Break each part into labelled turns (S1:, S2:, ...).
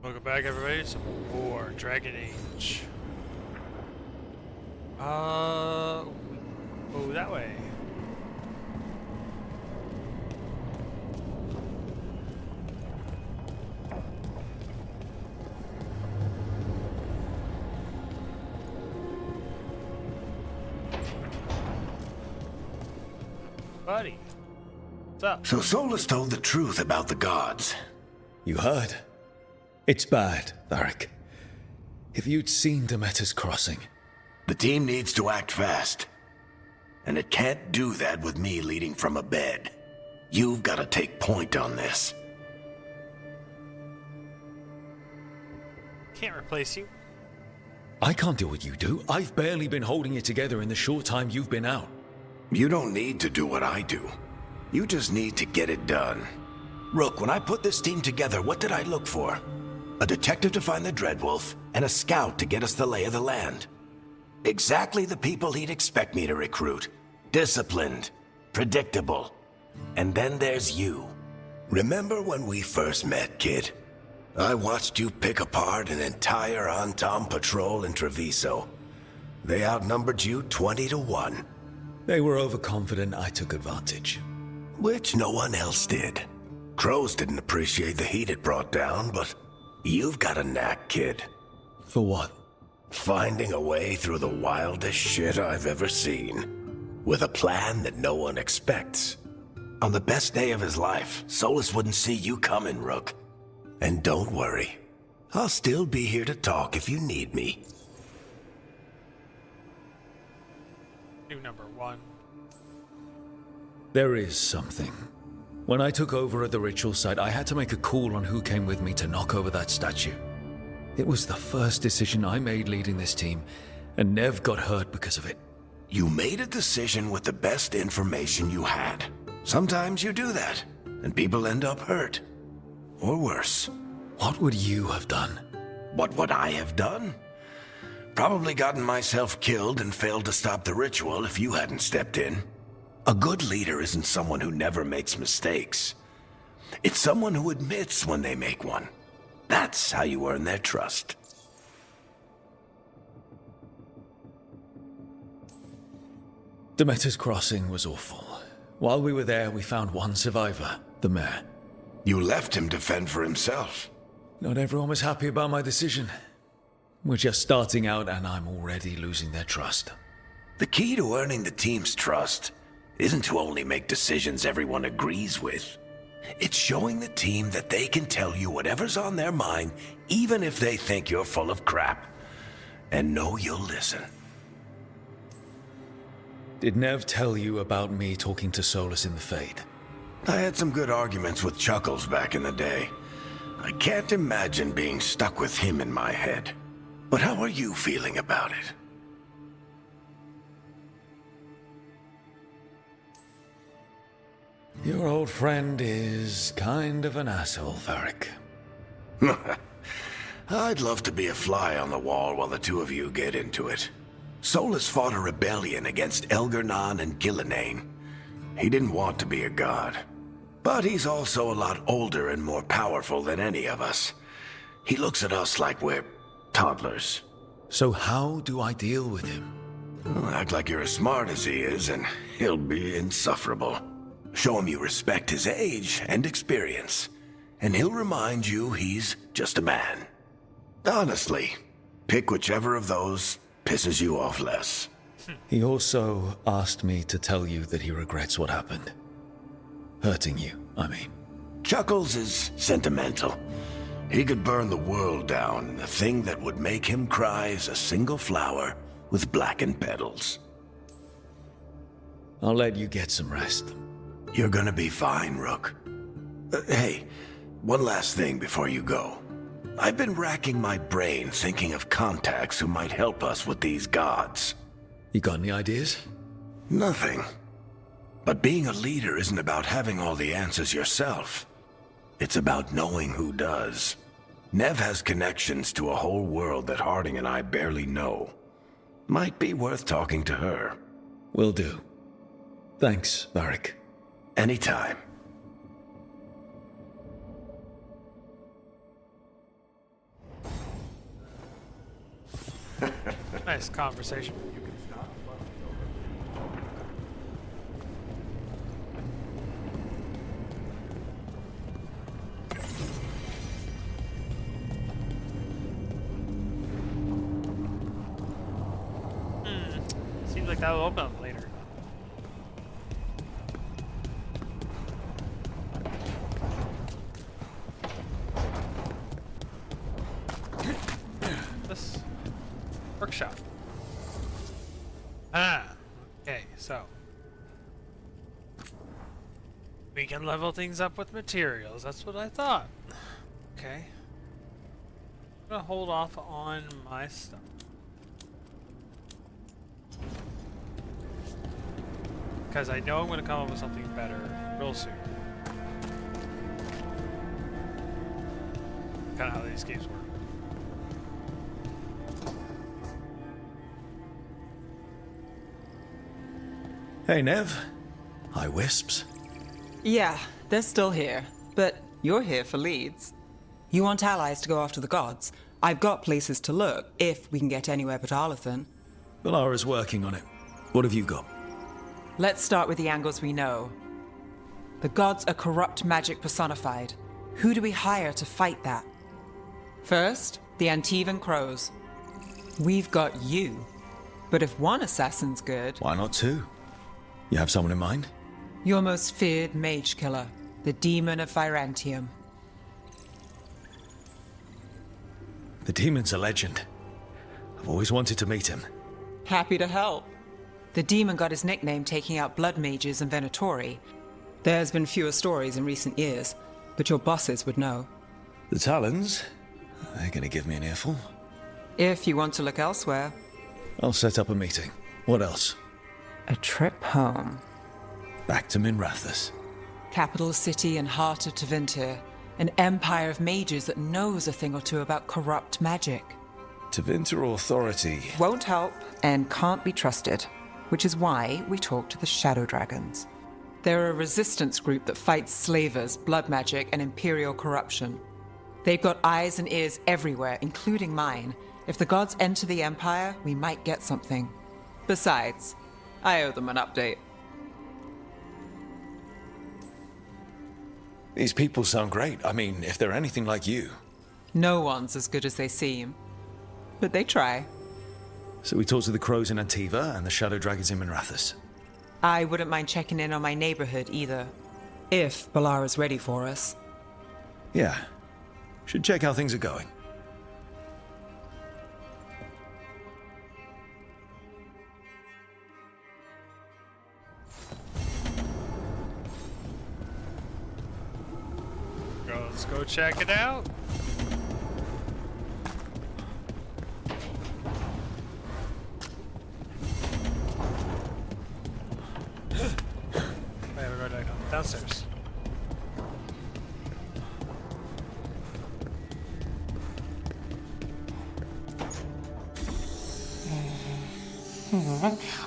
S1: Welcome back, everybody. Some more Dragon Age. Oh, that way. Buddy, what's up?
S2: So Solus told the truth about the gods.
S3: You heard? It's bad, Varric. If you'd seen Demeter's crossing...
S2: The team needs to act fast. And it can't do that with me leading from a bed. You've got to take point on this.
S1: Can't replace you.
S3: I can't do what you do. I've barely been holding it together in the short time you've been out.
S2: You don't need to do what I do. You just need to get it done. Rook, when I put this team together, what did I look for? A detective to find the Dreadwolf, and a scout to get us the lay of the land. Exactly the people he'd expect me to recruit. Disciplined, predictable. And then there's you. Remember when we first met, kid? I watched you pick apart an entire Antom patrol in Treviso. They outnumbered you 20 to 1.
S3: They were overconfident. I took advantage.
S2: Which no one else did. Crows didn't appreciate the heat it brought down, but you've got a knack, kid.
S3: For what?
S2: Finding a way through the wildest shit I've ever seen. With a plan that no one expects. On the best day of his life, Solus wouldn't see you coming, Rook. And don't worry. I'll still be here to talk if you need me.
S1: New number 1.
S3: There is something. When I took over at the ritual site, I had to make a call on who came with me to knock over that statue. It was the first decision I made leading this team, and Nev got hurt because of it.
S2: You made a decision with the best information you had. Sometimes you do that, and people end up hurt. Or worse.
S3: What would you have done?
S2: What would I have done? Probably gotten myself killed and failed to stop the ritual if you hadn't stepped in. A good leader isn't someone who never makes mistakes. It's someone who admits when they make one. That's how you earn their trust.
S3: Demeter's crossing was awful. While we were there, we found one survivor, the mayor.
S2: You left him to fend for himself.
S3: Not everyone was happy about my decision. We're just starting out and I'm already losing their trust.
S2: The key to earning the team's trust isn't to only make decisions everyone agrees with. It's showing the team that they can tell you whatever's on their mind, even if they think you're full of crap. And know you'll listen.
S3: Did Nev tell you about me talking to Solus in the Fade?
S2: I had some good arguments with Chuckles back in the day. I can't imagine being stuck with him in my head. But how are you feeling about it?
S3: Your old friend is kind of an asshole, Varric.
S2: I'd love to be a fly on the wall while the two of you get into it. Solus fought a rebellion against Elgar'nan and Gillenane. He didn't want to be a god. But he's also a lot older and more powerful than any of us. He looks at us like we're toddlers.
S3: So how do I deal with him?
S2: Well, act like you're as smart as he is, and he'll be insufferable. Show him you respect his age and experience, and he'll remind you he's just a man. Honestly, pick whichever of those pisses you off less.
S3: He also asked me to tell you that he regrets what happened. Hurting you, I mean.
S2: Chuckles is sentimental. He could burn the world down, and the thing that would make him cry is a single flower with blackened petals.
S3: I'll let you get some rest.
S2: You're gonna be fine, Rook. Hey, one last thing before you go. I've been racking my brain thinking of contacts who might help us with these gods.
S3: You got any ideas?
S2: Nothing. But being a leader isn't about having all the answers yourself. It's about knowing who does. Nev has connections to a whole world that Harding and I barely know. Might be worth talking to her.
S3: Will do. Thanks, Varric.
S2: Anytime.
S1: Nice conversation. Seems like that'll open up later. This workshop. Okay, so we can level things up with materials. That's what I thought. Okay. I'm gonna hold off on my stuff. Because I know I'm going to come up with something better real soon. Kind of how these games work.
S3: Hey, Nev. Hi, Wisps.
S4: Yeah, they're still here, but you're here for leads. You want allies to go after the gods? I've got places to look, if we can get anywhere but Arlathan.
S3: Valara's working on it. What have you got?
S4: Let's start with the angles we know. The gods are corrupt magic personified. Who do we hire to fight that? First, the Antivan Crows. We've got you. But if one assassin's good,
S3: Why not two? You have someone in mind?
S4: your most feared mage killer, the Demon of Virantium.
S3: The demon's a legend. I've always wanted to meet him.
S4: Happy to help. The demon got his nickname taking out blood mages and Venatori. There's been fewer stories in recent years, but your bosses would know.
S3: The Talons? They're gonna give me an earful.
S4: If you want to look elsewhere,
S3: I'll set up a meeting. What else?
S4: a trip home.
S3: Back to Minrathous.
S4: Capital city and heart of Tevinter, an empire of mages that knows a thing or two about corrupt magic.
S3: Tevinter Authority.
S4: Won't help and can't be trusted, which is why we talk to the Shadow Dragons. They're a resistance group that fights slavers, blood magic, and imperial corruption. They've got eyes and ears everywhere, including mine. If the gods enter the Empire, we might get something. Besides, I owe them an update.
S3: These people sound great. I mean, if they're anything like you.
S4: No one's as good as they seem. But they try.
S3: So we talk to the Crows in Antiva and the Shadow Dragons in Minrathous.
S4: I wouldn't mind checking in on my neighborhood either. If Balara's ready for us.
S3: Yeah. Should check how things are going.
S1: Let's go check it out. Wait, we're going downstairs.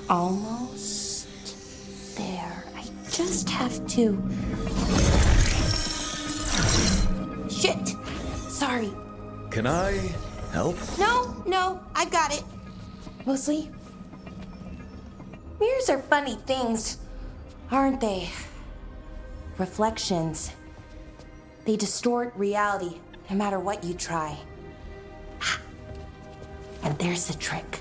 S5: Almost there. I just have to. Shit! Sorry.
S3: Can I help?
S5: No, I got it. Mostly, mirrors are funny things, aren't they? Reflections. They distort reality, no matter what you try. And there's the trick.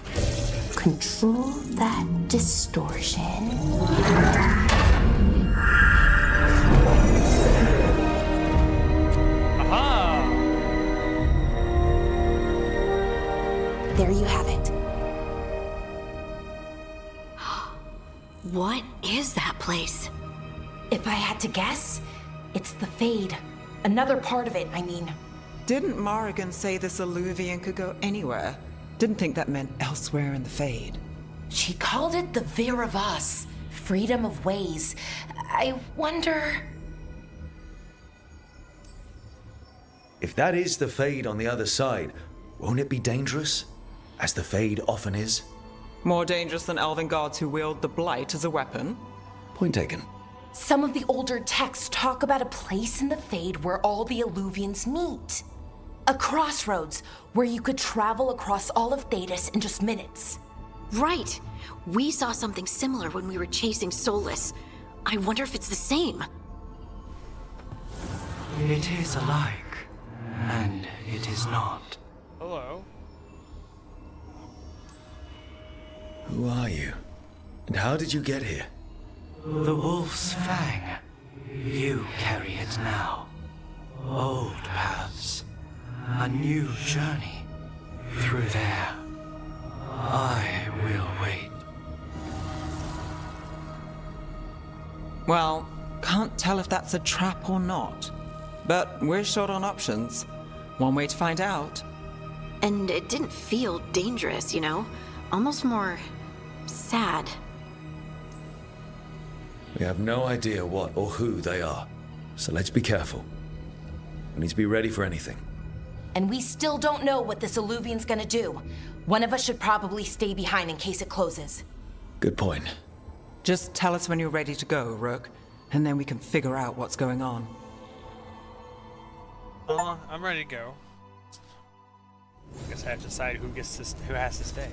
S5: Control that distortion.
S1: Aha!
S5: There you have it. What is that place? If I had to guess, it's the Fade. Another part of it, I mean.
S4: Didn't Morrigan say this Alluvian could go anywhere? Didn't think that meant elsewhere in the Fade.
S5: She called it the Vir of Us, freedom of ways. I wonder...
S3: If that is the Fade on the other side, won't it be dangerous? As the Fade often is?
S4: More dangerous than elven gods who wield the Blight as a weapon?
S3: Point taken.
S5: Some of the older texts talk about a place in the Fade where all the Alluvians meet. A crossroads where you could travel across all of Thetis in just minutes.
S6: Right. We saw something similar when we were chasing Solus. I wonder if it's the same.
S7: It is alike, and it is not.
S1: Hello.
S3: Who are you? And how did you get here?
S7: The Wolf's Fang. You carry it now. Old paths. A new journey. Through there. I will wait.
S4: Well, can't tell if that's a trap or not. But we're short on options. One way to find out.
S6: And it didn't feel dangerous, you know? Almost more sad.
S3: We have no idea what or who they are, so let's be careful. We need to be ready for anything.
S5: And we still don't know what this Illuvian's gonna do. One of us should probably stay behind in case it closes.
S3: Good point.
S4: Just tell us when you're ready to go, Rook, and then we can figure out what's going on.
S1: I'm ready to go. I guess I have to decide who has to stay.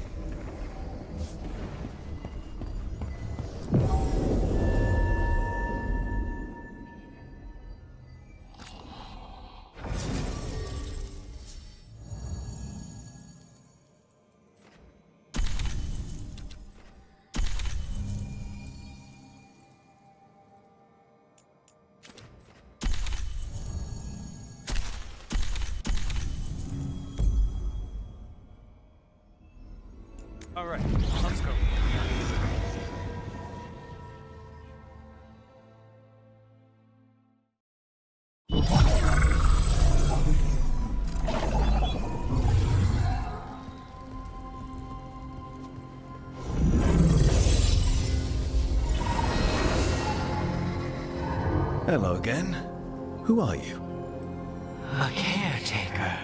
S1: All right, let's go.
S3: Hello again. Who are you?
S7: A caretaker.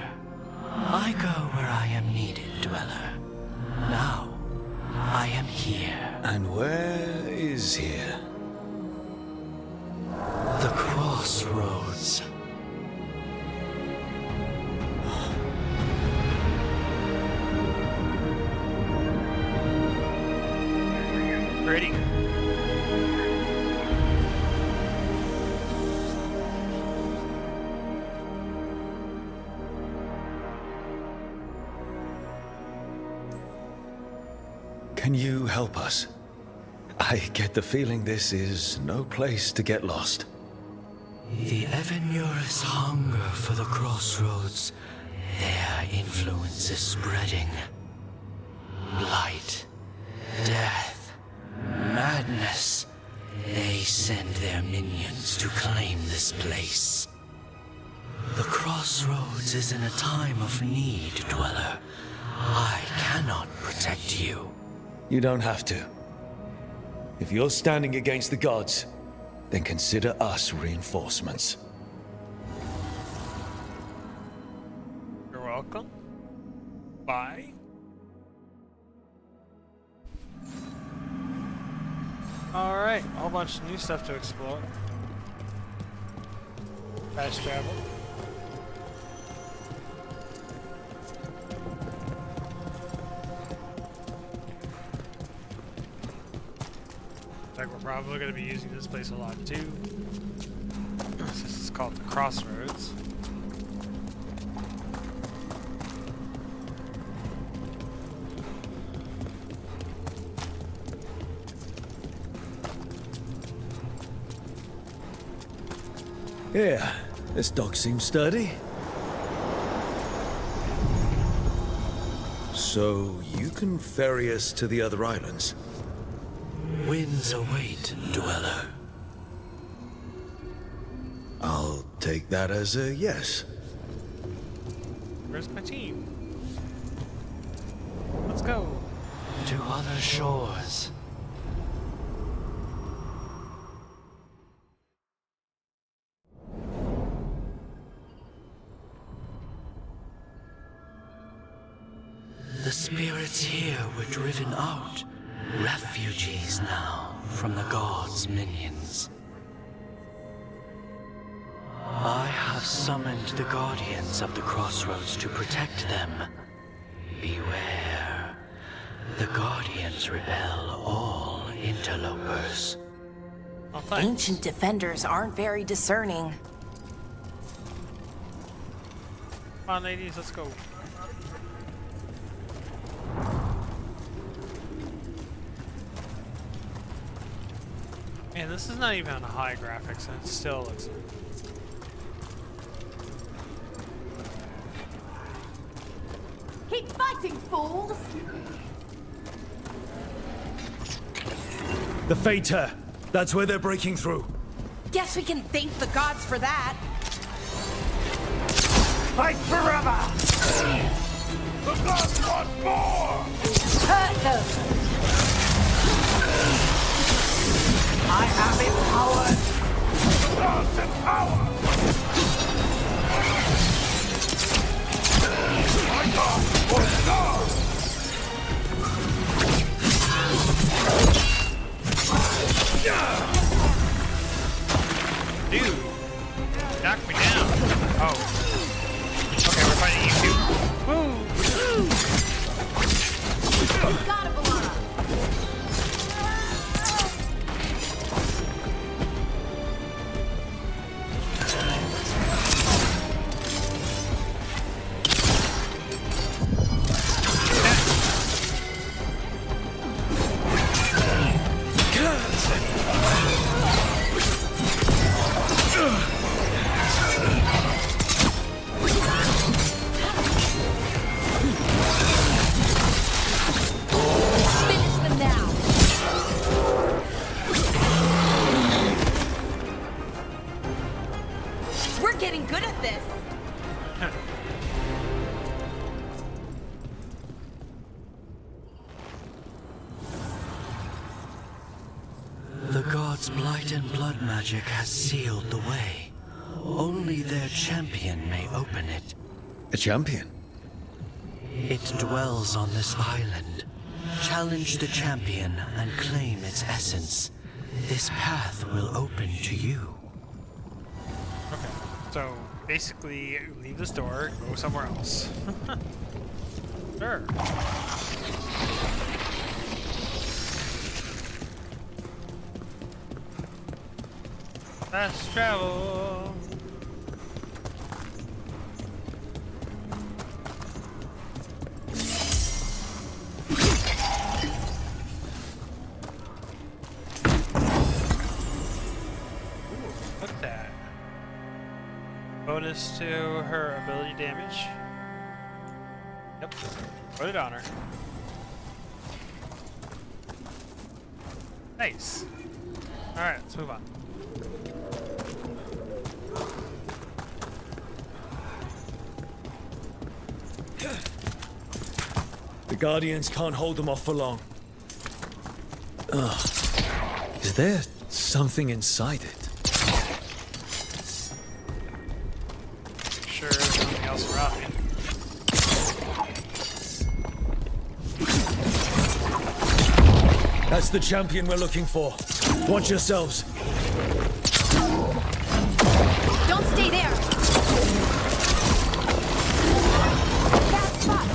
S7: I go where I am needed, Dweller. Now, I am here.
S3: And where is here?
S7: The crossroads.
S1: Ready?
S3: Can you help us? I get the feeling this is no place to get lost.
S7: The Evanurus hunger for the crossroads. Their influence is spreading. Blight, death, madness. They send their minions to claim this place. The crossroads is in a time of need, Dweller. I cannot protect you.
S3: You don't have to. If you're standing against the gods, then consider us reinforcements.
S1: You're welcome. Bye. Alright, a whole bunch of new stuff to explore. Fast travel. Like we're probably going to be using this place a lot too. This is called the Crossroads.
S3: Yeah, this dog seems sturdy. So, you can ferry us to the other islands?
S7: Winds await, Dweller.
S3: I'll take that as a yes.
S1: Where's my team? Let's go.
S7: To other shores. The spirits here were driven out. Refugees now from the gods' minions. I have summoned the guardians of the crossroads to protect them. Beware. The guardians repel all interlopers.
S1: Oh, thanks.
S5: Ancient defenders aren't very discerning.
S1: Come on, ladies, let's go. Man, this is not even on high graphics, and it still looks.
S8: Keep fighting, fools!
S3: The Fater! That's where they're breaking through.
S5: Guess we can thank the gods for that.
S2: Fight forever! The gods want more!
S8: Hurt them!
S2: I have empowered! The gods empower! My God! Oh God!
S1: Dude, knock me down. Oh. Okay, we're fighting you too. Woo!
S8: Gotta belong! Finish them now! We're getting good at this!
S7: The gods' blight and blood magic has sealed the way. Only their champion may open it.
S3: A champion?
S7: It dwells on this island. Challenge the champion and claim its essence. This path will open to you.
S1: Okay, so basically, leave this door, go somewhere else. Sure. Fast travel. Look at that. Bonus to her ability damage. Yep. Put it on her. Nice. Alright, let's move on.
S3: The Guardians can't hold them off for long. Ugh. Is there something inside it?
S1: Sure, there's nothing else around me.
S3: That's the champion we're looking for. Watch yourselves.
S8: Don't stay there! Bad spot!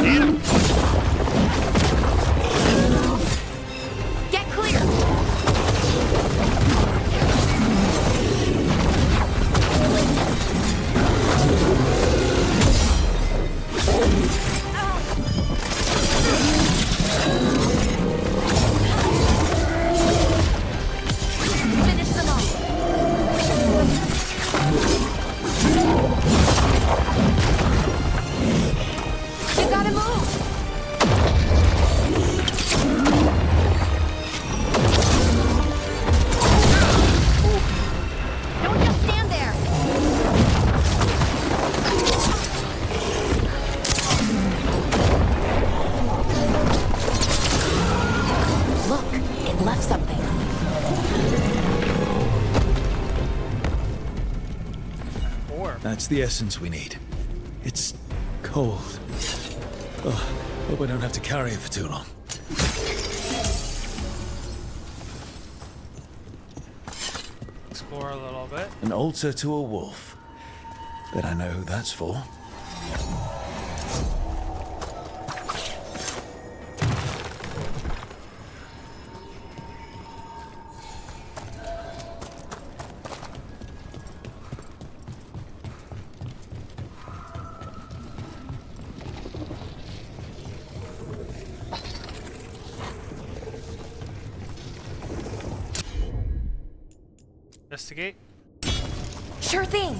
S1: Damn.
S3: That's the essence we need. It's cold. Oh, hope I don't have to carry it for too long.
S1: Explore a little bit.
S3: An altar to a wolf. Bet I know who that's for.
S1: Investigate.
S8: Sure thing.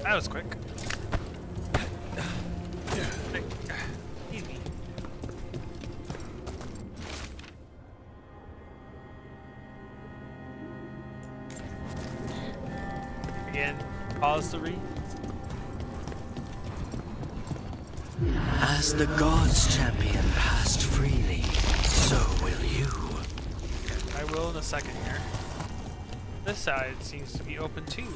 S1: That was quick. Easy. Again, pause to read.
S7: As the gods' champion passed freely, so will you.
S1: I will in a second here. This side seems to be open too.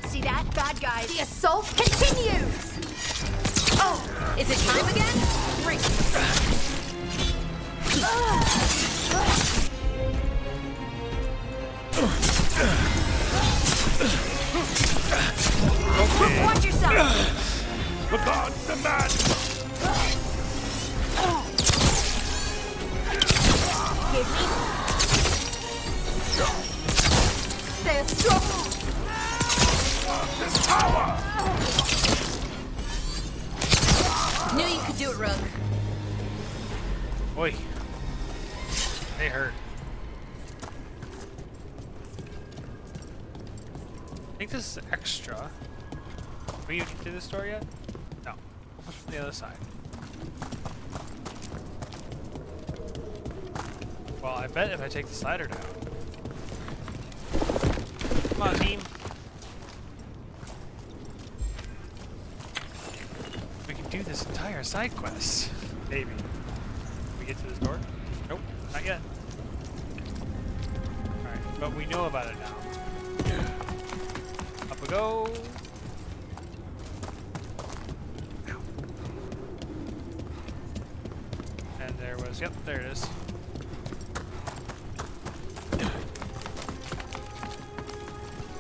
S8: See that, bad guys? The assault continues! Oh, is it time again? Great.
S1: Okay.
S8: Watch yourself!
S2: The gods demand!
S8: Give me. Stay strong!
S2: This power!
S8: Knew you could do it, Rook.
S1: Oi. They hurt. I think this is extra. Are you to this door yet? No. What's from the other side? Well, I bet if I take the slider down. Come on, team. We can do this entire side quest. Maybe. Can we get to this door? Nope, not yet. Alright, but we know about it now. Up we go. Ow. And there was, yep, there it is.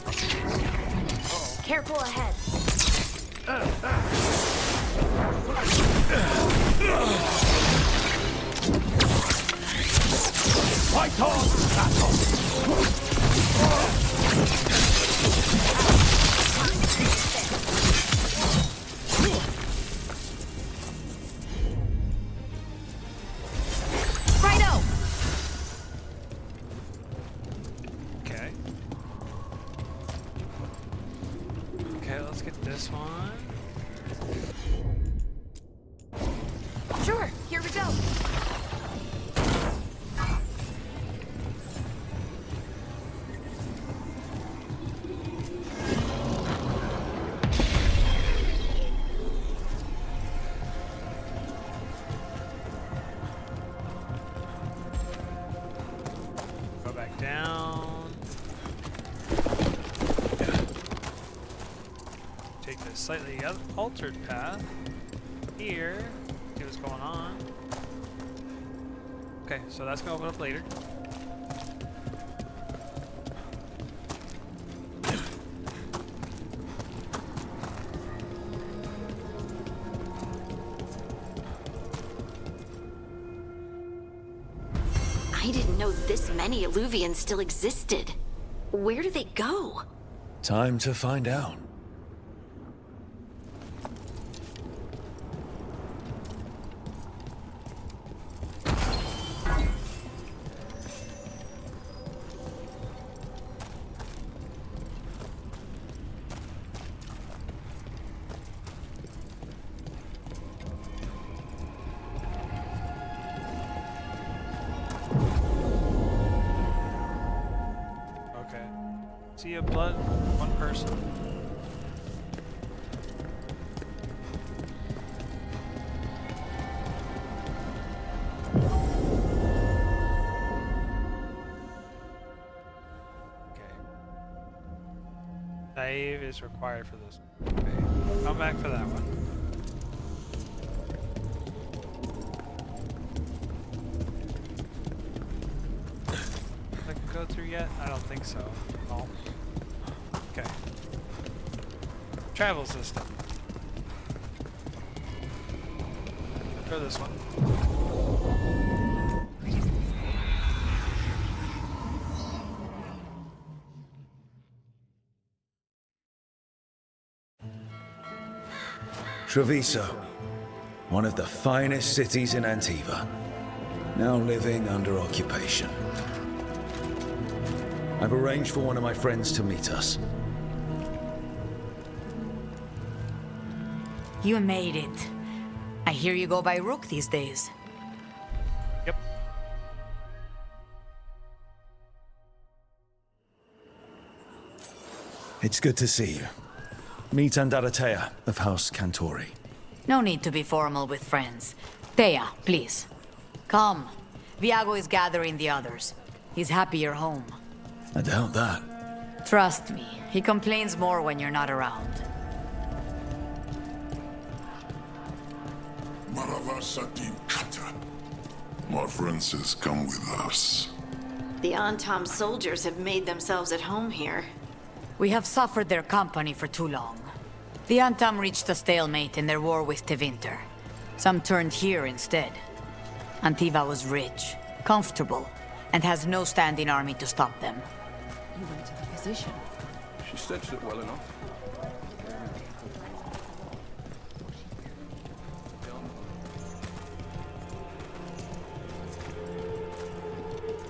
S1: Uh-oh.
S8: Careful ahead.
S2: Fight on, battle!
S8: Righto!
S1: Okay. Okay, let's get this one.
S8: Sure, here we go.
S1: Go back down. Take this slightly altered path here. See what's going on. Okay, so that's gonna open up later.
S6: I didn't know this many Illuvians still existed. Where do they go?
S3: Time to find out.
S1: See a blood, one person. Okay. Save is required for this. Okay. Come back for that one. I can go through yet? I don't think so. No. Okay. Travel system. Go this one.
S3: Treviso, one of the finest cities in Antiva, now living under occupation. I've arranged for one of my friends to meet us.
S9: You made it. I hear you go by Rook these days.
S1: Yep.
S3: It's good to see you. Meet Andaratea of House Cantori.
S9: No need to be formal with friends. Thea, please. Come. Viago is gathering the others. He's happier home.
S3: I doubt that.
S9: Trust me, he complains more when you're not around.
S10: Maravasatin Kata. My friend says come with us.
S6: The Antam soldiers have made themselves at home here.
S9: We have suffered their company for too long. The Antam reached a stalemate in their war with Tevinter. Some turned here instead. Antiva was rich, comfortable, and has no standing army to stop them.
S11: You went to the physician.
S12: She stitched it well enough.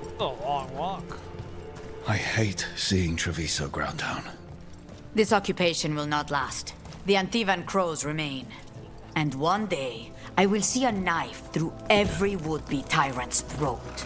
S1: It's a long walk.
S3: I hate seeing Treviso ground down.
S9: This occupation will not last. The Antivan crows remain. And one day, I will see a knife through every would-be tyrant's throat.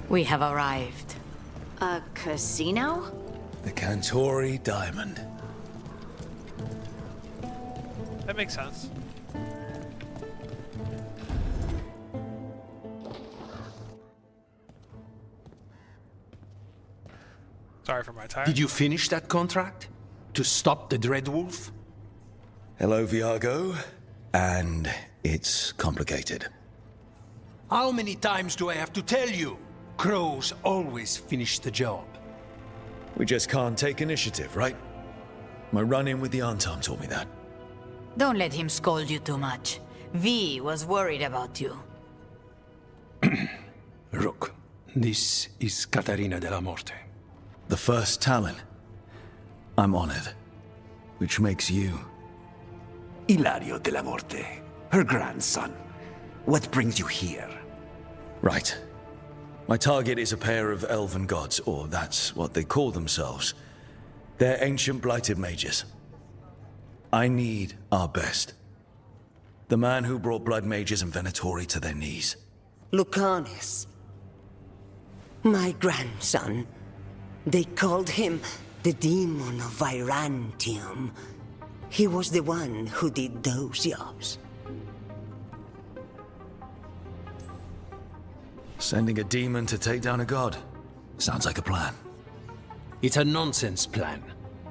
S9: We have arrived.
S6: A casino?
S3: The Cantori Diamond.
S1: That makes sense. Sorry for my tire.
S13: Did you finish that contract? To stop the Dreadwolf?
S3: Hello, Viago. And it's complicated.
S13: How many times do I have to tell you? Crows always finish the job.
S3: We just can't take initiative, right? My run-in with the Antam taught me that.
S9: Don't let him scold you too much. V was worried about you.
S13: Rook, this is Catarina de la Morte.
S3: The first Talon. I'm honored. Which makes you...
S2: Ilario de la Morte, her grandson. What brings you here?
S3: Right. My target is a pair of elven gods, or that's what they call themselves. They're ancient blighted mages. I need our best. The man who brought blood mages and Venatori to their knees.
S14: Lucanus. My grandson. They called him the Demon of Virantium. He was the one who did those jobs.
S3: Sending a demon to take down a god. Sounds like a plan.
S13: It's a nonsense plan,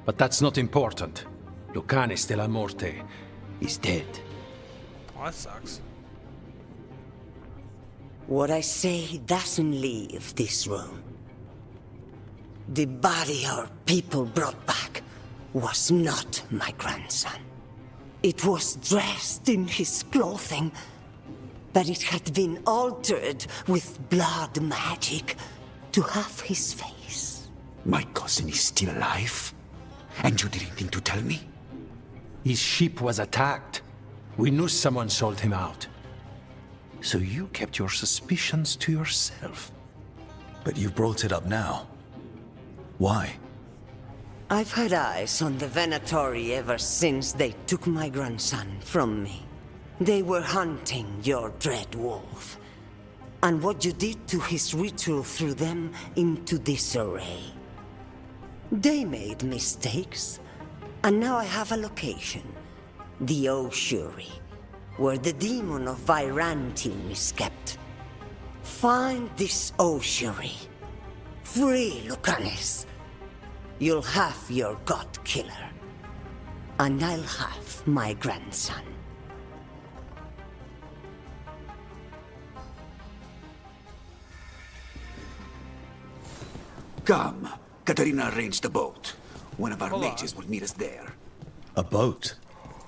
S13: but that's not important. Lucanus de la Morte is dead.
S1: Oh, that sucks.
S14: What I say doesn't leave this room. The body our people brought back was not my grandson. It was dressed in his clothing, but it had been altered with blood magic to have his face.
S2: My cousin is still alive? And you didn't think to tell me?
S13: His ship was attacked. We knew someone sold him out. So you kept your suspicions to yourself.
S3: But you brought it up now. Why?
S14: I've had eyes on the Venatori ever since they took my grandson from me. They were hunting your dread wolf. And what you did to his ritual threw them into disarray. They made mistakes, and now I have a location. The Ossuary, where the demon of Virantium is kept. Find this Ossuary. Free Lucanis. You'll have your god killer. And I'll have my grandson.
S15: Come. Katarina arranged a boat. One of our
S1: Hold on.
S15: mages will meet us there.
S3: A boat?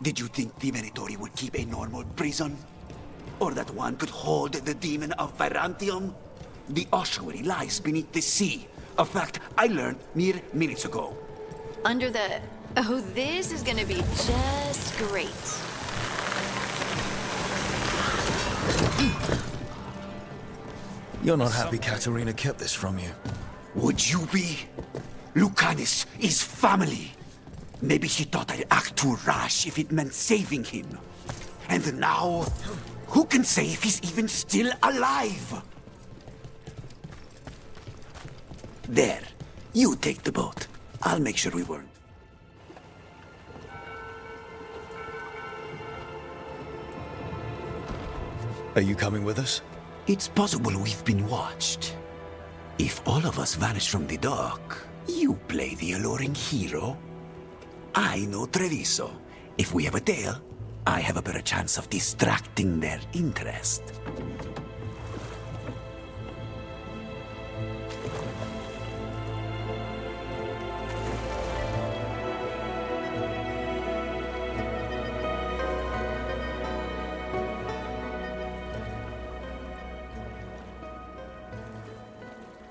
S15: Did you think the Venatori would keep a normal prison? Or that one could hold the demon of Virantium? The ossuary lies beneath the sea. A fact I learned mere minutes ago.
S6: Under the... Oh, this is gonna be just great.
S3: You're not happy Katarina kept this from you.
S15: Would you be? Lucanis is family. Maybe she thought I'd act too rash if it meant saving him. And now, who can say if he's even still alive? There. You take the boat. I'll make sure we weren't.
S3: Are you coming with us?
S15: It's possible we've been watched. If all of us vanish from the dock, you play the alluring hero. I know Treviso. If we have a tail, I have a better chance of distracting their interest.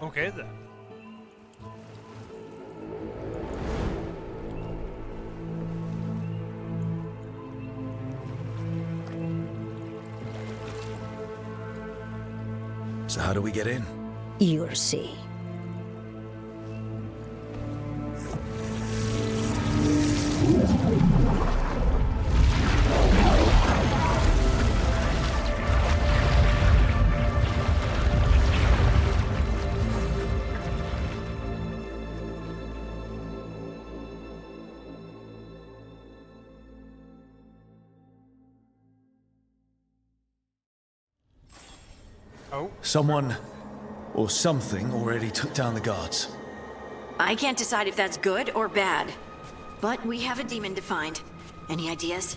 S1: Okay then.
S3: So how do we get in?
S14: You'll see.
S3: Someone or something already took down the guards.
S6: I can't decide if that's good or bad. But we have a demon to find. Any ideas?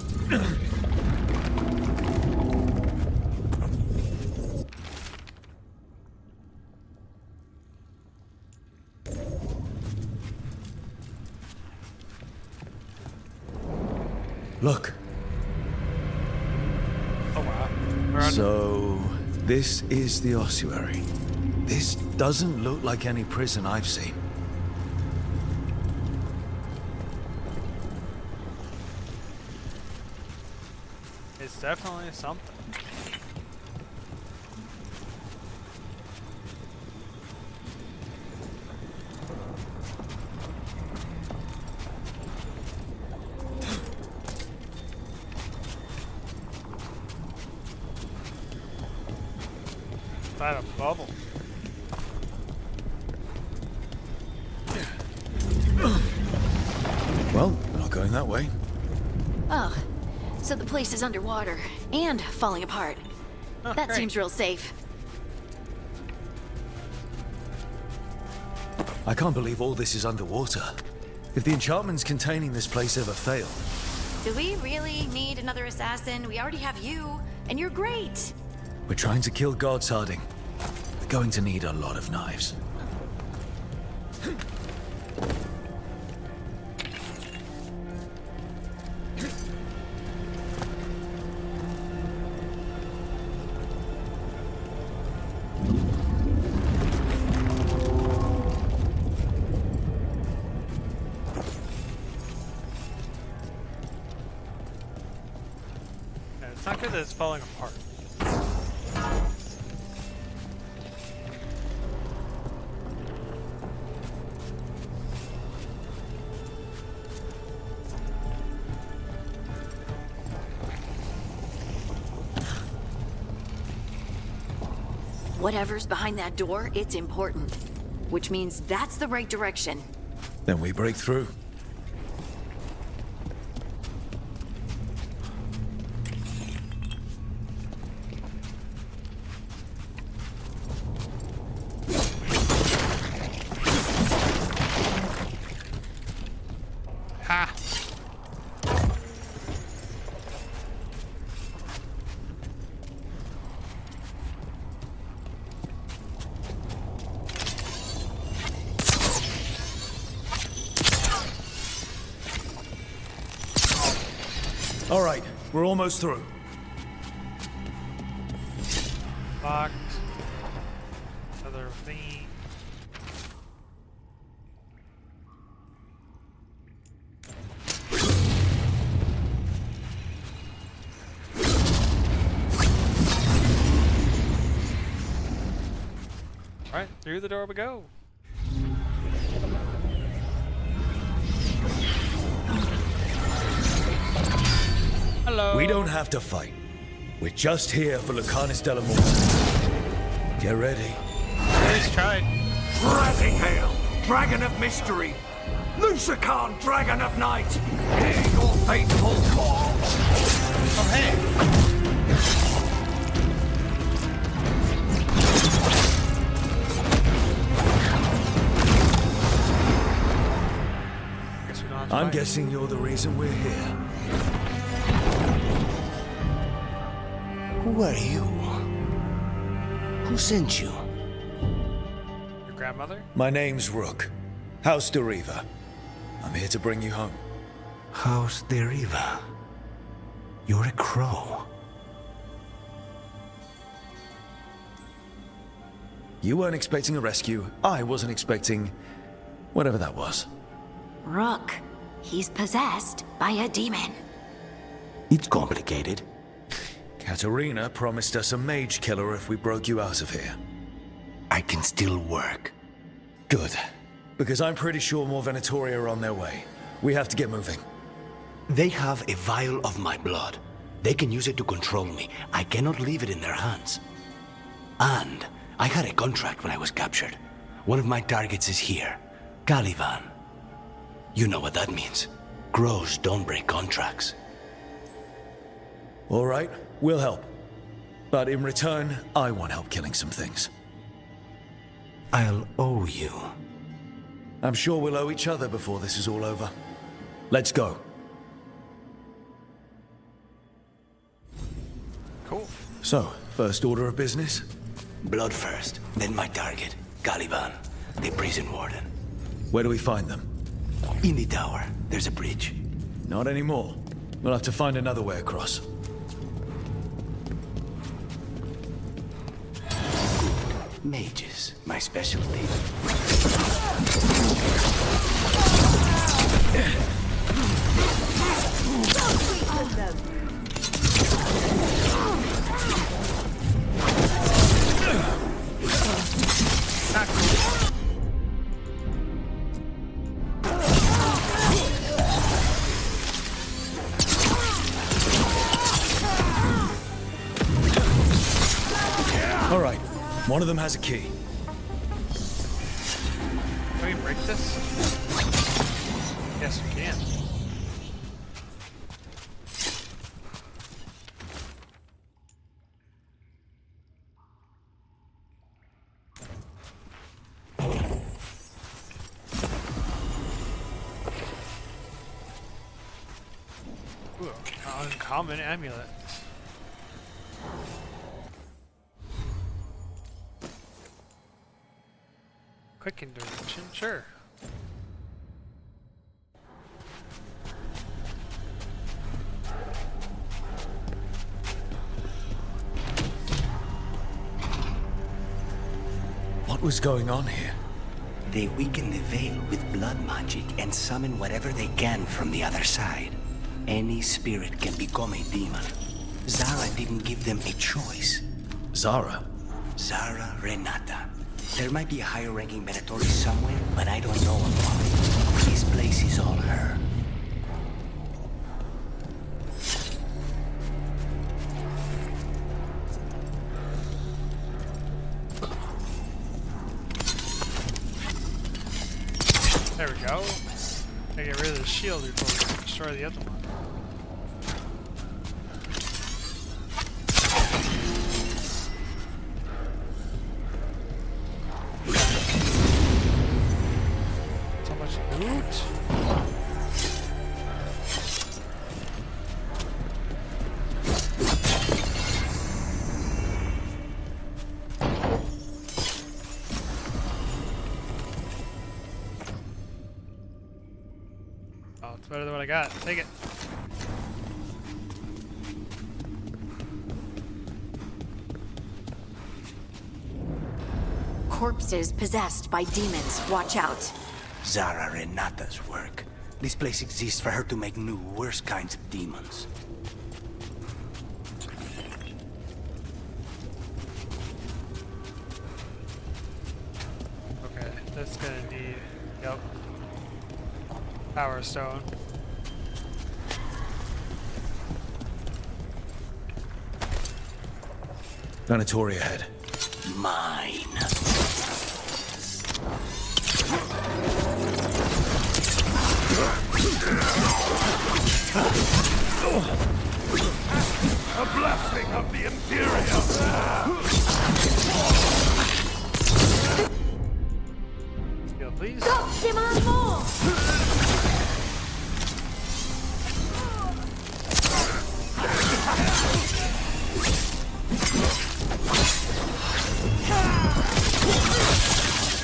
S3: Look.
S1: Oh wow.
S3: So, this is the ossuary. This doesn't look like any prison I've seen.
S1: It's definitely something. Is that a bubble?
S3: Well, we're not going that way.
S6: Oh, so the place is underwater and falling apart.
S1: Oh,
S6: that
S1: great.
S6: seems real safe.
S3: I can't believe all this is underwater. If the enchantments containing this place ever fail,
S6: Do we really need another assassin? We already have you, and you're great.
S3: we're trying to kill gods, Harding. We're going to need a lot of knives.
S1: And it's not good that it's falling apart.
S6: Whatever's behind that door, it's important. Which means that's the right direction.
S3: Then we break through.
S1: Ha!
S3: All right, we're almost through.
S1: Locked. Other thingy. Alright, through the door we go. Hello.
S3: We don't have to fight. We're just here for Lucanus de la Morte. Get ready.
S1: Please tried.
S15: Rising Hail, Dragon of Mystery! Lucican, Dragon of Night! Hear your faithful call!
S1: Oh, hey. Guess we don't have to
S3: I'm
S1: fight.
S3: guessing you're the reason we're here.
S15: Who are you? Who sent you?
S1: Your grandmother?
S3: My name's Rook. House de Riva. I'm here to bring you home.
S15: House de Riva. You're a crow.
S3: You weren't expecting a rescue. I wasn't expecting... whatever that was.
S5: Rook, he's possessed by a demon.
S15: It's complicated.
S3: Katerina promised us a mage killer if we broke you out of here.
S15: I can still work.
S3: Good. Because I'm pretty sure more Venatoria are on their way. We have to get moving.
S15: They have a vial of my blood. They can use it to control me. I cannot leave it in their hands. And I had a contract when I was captured. One of my targets is here. Caliban. You know what that means. Crows don't break contracts.
S3: All right, we'll help. But in return, I want help killing some things.
S15: I'll owe you.
S3: I'm sure we'll owe each other before this is all over. Let's go.
S1: Cool.
S3: So, first order of business?
S15: Blood first, then my target, Caliban, the prison warden.
S3: Where do we find them?
S15: In the tower. There's a bridge.
S3: Not anymore. We'll have to find another way across.
S15: Mages, my specialty.
S3: All right, one of them has a key.
S1: Can we break this? Yes, we can. Ooh, uncommon amulet. Quick intervention, sure.
S3: What was going on here?
S15: They weaken the veil with blood magic and summon whatever they can from the other side. Any spirit can become a demon. Zara didn't give them a choice.
S3: Zara?
S15: Zara Renata. There might be a higher-ranking Venatori somewhere, but I don't know about it. This place is all her.
S1: we go. Gotta get rid of the shield before we destroy the other one. So much loot. It's better than what I got. Take it.
S6: Corpses possessed by demons. Watch out.
S15: Zara Renata's work. This place exists for her to make new, worse kinds of demons.
S1: Okay, that's gonna need. Yep. Power Stone.
S3: Planetoria ahead.
S15: Mine.
S10: A blessing of the Imperium!
S1: Skill, please.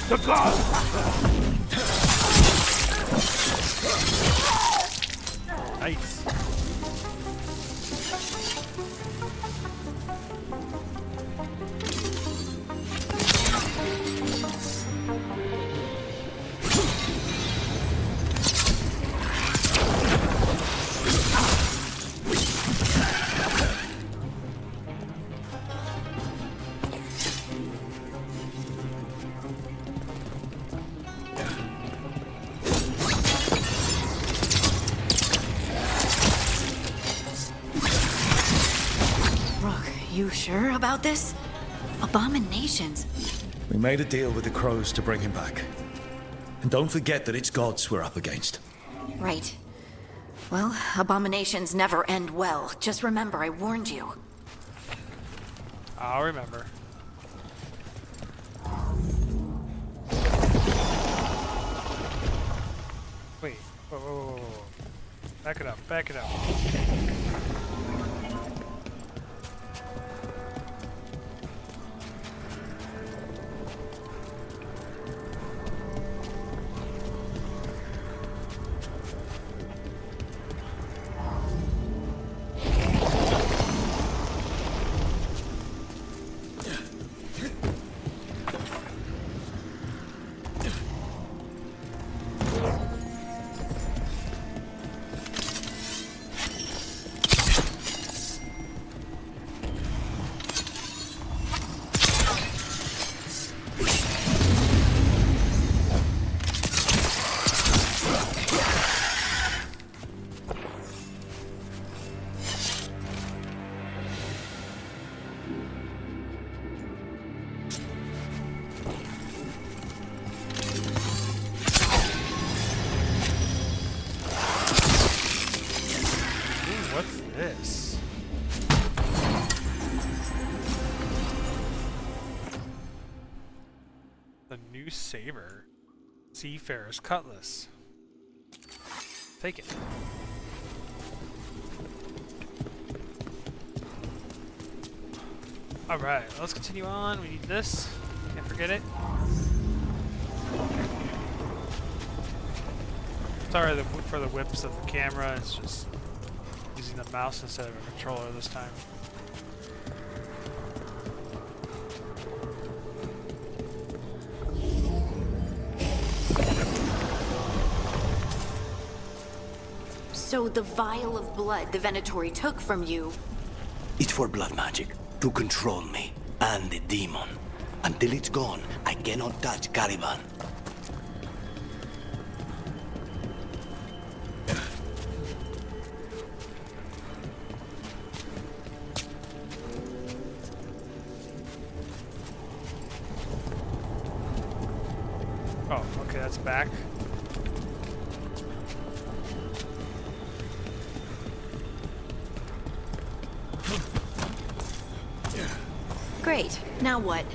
S10: The god!
S1: Nice.
S6: You sure about this? Abominations.
S3: We made a deal with the crows to bring him back. And don't forget that it's gods we're up against.
S6: Right. Well, abominations never end well. Just remember, I warned you.
S1: I'll remember. Wait. Whoa, whoa, whoa, whoa. Back it up. Back it up. This. The new saber. Seafarer's Cutlass. Take it. Alright, let's continue on. We need this. Can't forget it. Sorry for the whips of the camera. It's just using the mouse instead of a controller this time.
S6: So the vial of blood the Venatori took from you...
S15: It's for blood magic, to control me, and the demon. Until it's gone, I cannot touch Caliban.
S1: Oh, okay, that's back.
S6: Great. Now what?